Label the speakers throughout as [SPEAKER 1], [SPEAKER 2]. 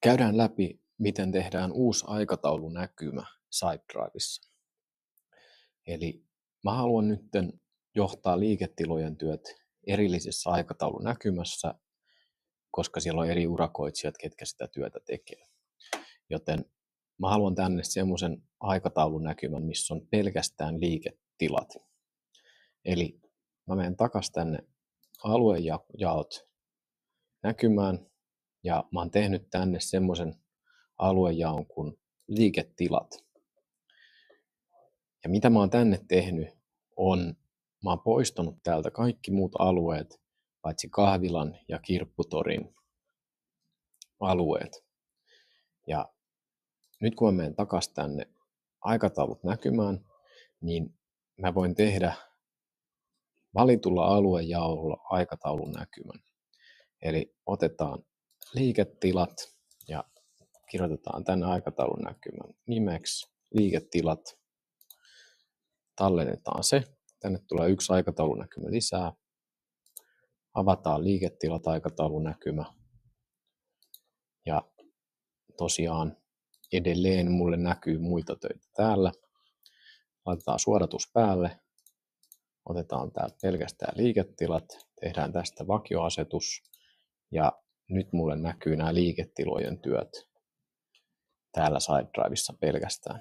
[SPEAKER 1] Käydään läpi, miten tehdään uusi aikataulunäkymä SideDrivessa. Eli mä haluan nyt johtaa liiketilojen työt erillisessä aikataulunäkymässä, koska siellä on eri urakoitsijat, ketkä sitä työtä tekee. Joten mä haluan tänne semmoisen aikataulunäkymän, missä on pelkästään liiketilat. Eli mä menen takaisin tänne aluejaot näkymään ja mä oon tehnyt tänne semmoisen aluejaon kuin liiketilat. Ja mitä mä oon tänne tehnyt on, mä oon poistanut täältä kaikki muut alueet, paitsi kahvilan ja kirpputorin alueet. Ja nyt kun mä menen takaisin tänne aikataulut näkymään, niin mä voin tehdä valitulla aluejaolla aikataulun näkymän. Eli otetaan liiketilat ja kirjoitetaan tänne aikataulun näkymän nimeksi liiketilat. Tallennetaan se. Tänne tulee yksi aikataulunäkymä lisää. Avataan liiketilat aikataulunäkymä. Ja tosiaan edelleen mulle näkyy muita töitä täällä. Laitetaan suodatus päälle. Otetaan täältä pelkästään liiketilat. Tehdään tästä vakioasetus. Ja nyt mulle näkyy nämä liiketilojen työt täällä SideDrivessa pelkästään.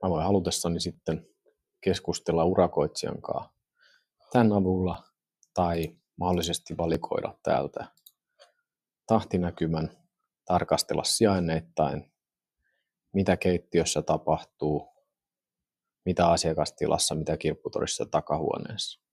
[SPEAKER 1] Mä voin halutessani sitten keskustella urakoitsijan kanssa tämän avulla tai mahdollisesti valikoida täältä tahtinäkymän, tarkastella sijainneittain, mitä keittiössä tapahtuu, mitä asiakastilassa, mitä kirpputorissa takahuoneessa.